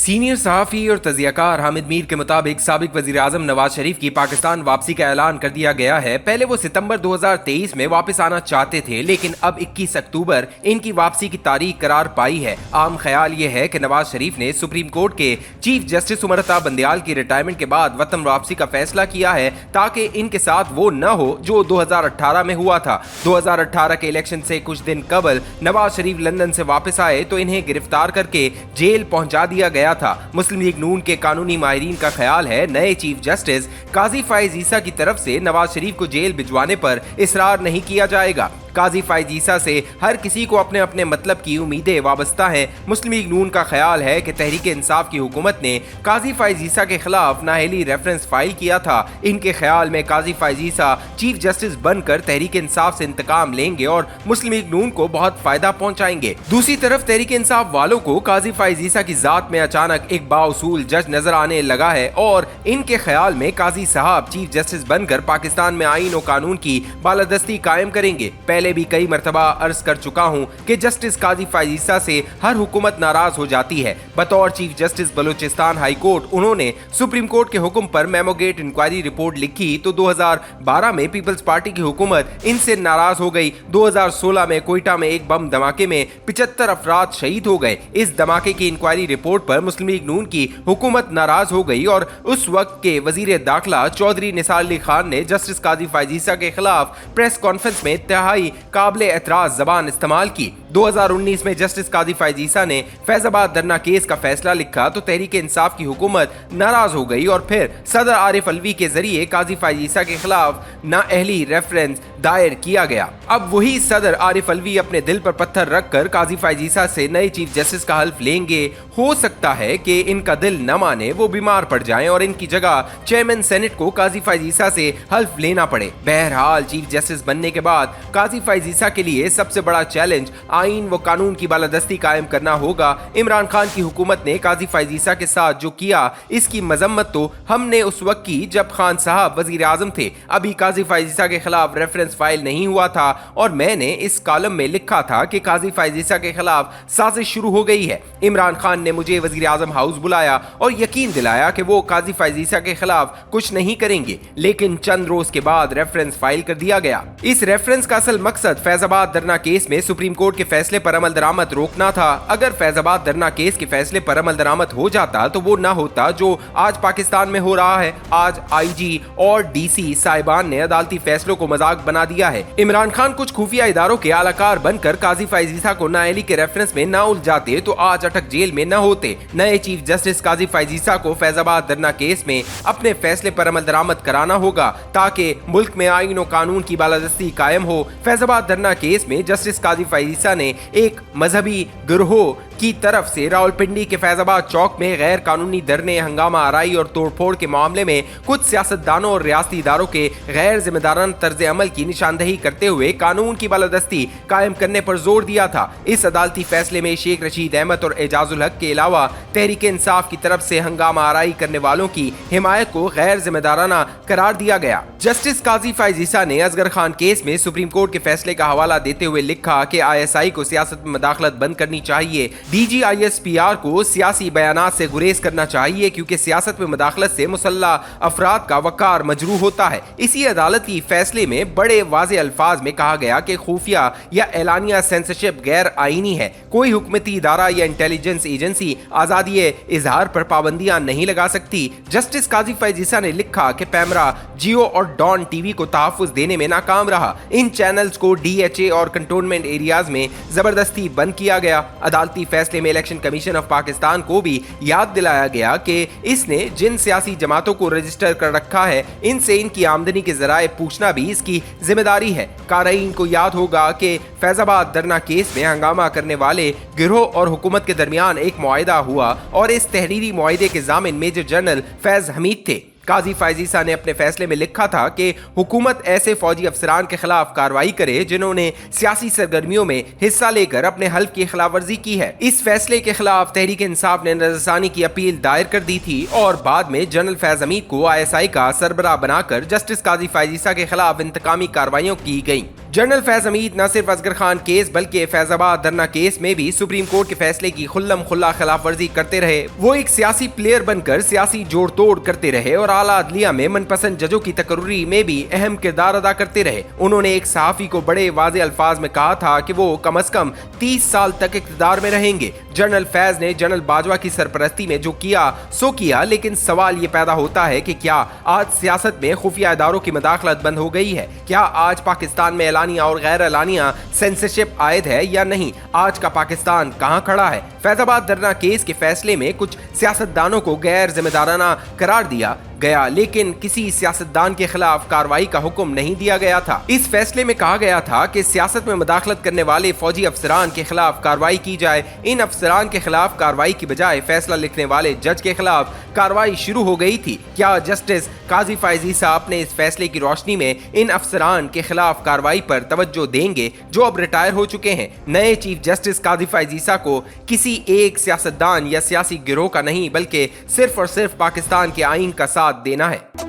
Senior सहाफ़ी और तज़ियाकार हामिद मीर के मुताबिक साबिक वज़ीर आज़म नवाज शरीफ की पाकिस्तान वापसी का ऐलान कर दिया गया है। पहले वो सितंबर 2023 में वापस आना चाहते थे, लेकिन अब 21 अक्टूबर इनकी वापसी की तारीख करार पाई है। आम ख्याल ये है कि नवाज शरीफ ने सुप्रीम कोर्ट के चीफ जस्टिस उमर अता बंदयाल की रिटायरमेंट के बाद वतन वापसी का फैसला किया है, ताकि इनके साथ वो न हो जो 2018 में हुआ था। 2018 के इलेक्शन से कुछ दिन कबल नवाज शरीफ लंदन से वापस आए तो इन्हें गिरफ्तार करके जेल पहुंचा दिया गया था। मुस्लिम लीग नून के कानूनी माहिरीन का ख्याल है नए चीफ जस्टिस काजी फाइज ईसा की तरफ से नवाज शरीफ को जेल भिजवाने पर इसरार नहीं किया जाएगा। काजी फाइज ईसा से हर किसी को अपने अपने मतलब की उम्मीदें वाबस्ता हैं। मुस्लिम लीग नून का ख्याल है कि तहरीक इंसाफ की हुकूमत ने काजी फाइज ईसा के खिलाफ नाअहली रेफरेंस फाइल किया था। इनके ख्याल में काजी फाइज ईसा चीफ जस्टिस बनकर तहरीक इंसाफ से इंतकाम लेंगे और मुस्लिम लीग नून को बहुत फायदा पहुंचाएंगे। दूसरी तरफ तहरीक इंसाफ वालों को काजी फाइज ईसा की जात में अचानक एक बाउसूल जज नजर आने लगा है और इनके ख्याल में काजी साहब चीफ जस्टिस बनकर पाकिस्तान में आईन और कानून की बालादस्ती कायम करेंगे। पहले भी कई मरतबा अर्ज कर चुका हूं कि जस्टिस काजी फाइज ईसा से हर हुकूमत नाराज हो जाती है। बतौर chief justice Balochistan high court उन्होंने सुप्रीम कोर्ट के हुक्म पर मेमोगेट इंक्वायरी रिपोर्ट लिखी तो 2012 में पीपल्स पार्टी की हुकूमत इनसे नाराज हो गई। 2016 में कोयटा में एक बम धमाके में 75 अफराद शहीद हो गए। इस धमाके की इंक्वायरी रिपोर्ट पर मुस्लिम लीग नून की हुकूमत नाराज हो गई और उस वक्त के वजीर दाखिला चौधरी निसार अली खान ने जस्टिस काजी फाइज ईसा के खिलाफ प्रेस कॉन्फ्रेंस में इंतहाई काबिल एतराज जबान इस्तेमाल की। 2019 में जस्टिस काजी फाइज ईसा ने फैजाबाद धरना केस का फैसला लिखा तो तहरीक इंसाफ की हुकूमत नाराज हो गई और फिर सदर आरिफ अलवी के जरिए काजी फाइज ईसा के खिलाफ नाअहली रेफरेंस दायर किया गया। अब वही सदर आरिफ अलवी अपने दिल पर पत्थर रखकर काजी फाइज ईसा से नए चीफ जस्टिस का हल्फ लेंगे। हो सकता है कि इनका दिल न माने, वो बीमार पड़ जाएं और इनकी जगह चेयरमैन सेनेट को काजी फाइज ईसा से हल्फ लेना पड़े। बहरहाल चीफ जस्टिस बनने के बाद काजी फाइज ईसा के लिए सबसे बड़ा चैलेंज आईन व कानून की बालादस्ती कायम करना होगा। इमरान खान की हुकूमत ने काजी फाइज ईसा के साथ जो किया इसकी मजम्मत तो हमने उस वक्त की जब खान साहब वजीर आजम थे। अभी काजी फाइज ईसा के खिलाफ रेफरेंस फाइल नहीं हुआ था और मैंने इस कॉलम में लिखा था कि काजी फाइज ईसा के खिलाफ साजिश शुरू हो गई है। इमरान खान ने मुझे वजीर आजम हाउस बुलाया और यकीन दिलाया कि वो काजी फाइज ईसा के खिलाफ कुछ नहीं करेंगे, लेकिन चंद रोज के बाद रेफरेंस फाइल कर दिया गया। इस रेफरेंस का असल मकसद फैजाबाद धरना केस में सुप्रीम कोर्ट के फैसले पर अमल दरामद रोकना था। अगर फैजाबाद धरना केस के फैसले पर अमल दरामद हो जाता तो वो ना होता जो आज पाकिस्तान में हो रहा है। आज आईजी और डीसी साहिबान ने अदालती फैसलों को मजाक बना दिया है। इमरान खान कुछ खुफिया इदारों के आलाकार बनकर काजी फाइज ईसा को नाअहली के रेफरेंस में ना उलझाते तो आज अटक जेल में न होते। नए चीफ जस्टिस काजी फाइज ईसा को फैजाबाद धरना केस में अपने फैसले पर अमल दरामद कराना होगा ताकि मुल्क में आईन और कानून की बालादस्ती कायम हो। फैजाबाद धरना केस में जस्टिस काजी फाइज ईसा ने एक मजहबी गिरोह की तरफ से रावलपिंडी के फैजाबाद चौक में गैर कानूनी धरने, हंगामा आराई और तोड़फोड़ के मामले में कुछ सियासतदानों और रियासती इदारों के गैर जिम्मेदाराना तर्ज अमल की निशानदही करते हुए कानून की बालादस्ती कायम करने पर जोर दिया था। इस अदालती फैसले में शेख रशीद अहमद और एजाजुल हक के अलावा तहरीक इंसाफ की तरफ से हंगामा आराई करने वालों की हिमायत को गैर जिम्मेदाराना करार दिया गया। जस्टिस काजी फाइज ईसा ने असगर खान केस में सुप्रीम कोर्ट के फैसले का हवाला देते हुए लिखा कि ISI को सियासत में मुदाखलत बंद करनी चाहिए। DGISPR को सियासी बयानात से गुरेज करना चाहिए क्योंकि सियासत में मुदाखलत से मुसल्लह अफराद का वकार मजरूह होता है। इसी अदालती फैसले में बड़े वाज़े अल्फाज में कहा गया कि खुफिया या एलानिया सेंसरशिप गैर आईनी है। कोई हुकूमती इदारा या इंटेलिजेंस एजेंसी आज़ादी इजहार पर पाबंदियां नहीं लगा सकती। जस्टिस काजी फाइज ईसा ने लिखा कि पैमरा, जियो और डॉन टीवी को तहफ़्फ़ुज़ देने में नाकाम रहा। इन चैनल्स को DHA और कंटोनमेंट एरियाज में जबरदस्ती बंद किया गया। अदालती फैसले में इलेक्शन कमीशन ऑफ पाकिस्तान को भी याद दिलाया गया कि इसने जिन सियासी जमातों को रजिस्टर कर रखा है इनसे इनकी आमदनी के जराए पूछना भी इसकी जिम्मेदारी है। काराइन को याद होगा कि फैजाबाद धरना केस में हंगामा करने वाले गिरोह और हुकूमत के दरमियान एक मुआहिदा हुआ और इस तहरीरी मुआहिदे के जामिन मेजर जनरल फैज हमीद थे। काजी फाइज ईसा ने अपने फैसले में लिखा था कि हुकूमत ऐसे फौजी अफसरान के खिलाफ कार्रवाई करे जिन्होंने सियासी सरगर्मियों में हिस्सा लेकर अपने हल्फ की खिलाफवर्जी की है। इस फैसले के खिलाफ तहरीक इंसाफ ने नजरसानी की अपील दायर कर दी थी और बाद में जनरल फैज हमीद को ISI का सरबराह बनाकर जस्टिस काजी फाइज ईसा के खिलाफ इंतकामी कार्रवाइयों की गई। जनरल फैज हमीद न सिर्फ असगर खान केस बल्कि फैजाबाद धरना केस में भी सुप्रीम कोर्ट के फैसले की खुल्लम खुल्ला खिलाफ वर्जी करते रहे। वो एक सियासी प्लेयर बनकर सियासी जोड़ तोड़ करते रहे और आला अदलिया में मनपसंद जजों की तकर्री में भी अहम किरदार अदा करते रहे। उन्होंने एक सहाफी को बड़े वाज़े अल्फाज में कहा था कि वो कम अज कम 30 साल तक इक़्तिदार में रहेंगे। जनरल फैज ने जनरल बाजवा की सरपरस्ती में जो किया सो किया, लेकिन सवाल ये पैदा होता है कि क्या आज सियासत में खुफिया इदारों की मदाखलत बंद हो गई है? क्या आज पाकिस्तान में एलानिया और गैर एलानिया सेंसरशिप आयद है या नहीं? आज का पाकिस्तान कहां खड़ा है? फैजाबाद धरना केस के फैसले में कुछ सियासतदानों को गैर जिम्मेदाराना करार दिया गया, लेकिन किसी सियासतदान के खिलाफ कार्रवाई का हुक्म नहीं दिया गया था। इस फैसले में कहा गया था कि सियासत में मदाखलत करने वाले फौजी अफसरान के खिलाफ कार्रवाई की जाए। इन अफसरान के खिलाफ कार्रवाई की बजाय फैसला लिखने वाले जज के खिलाफ कार्रवाई शुरू हो गई थी। क्या जस्टिस काजी फैज ईसा अपने इस फैसले की रोशनी में इन अफसरान के खिलाफ कार्रवाई पर तवज्जो देंगे जो अब रिटायर हो चुके हैं? नए चीफ जस्टिस काजी फैज ईसा को किसी एक सियासतदान या सियासी गिरोह का नहीं बल्कि सिर्फ और सिर्फ पाकिस्तान के आईन का साथ देना है।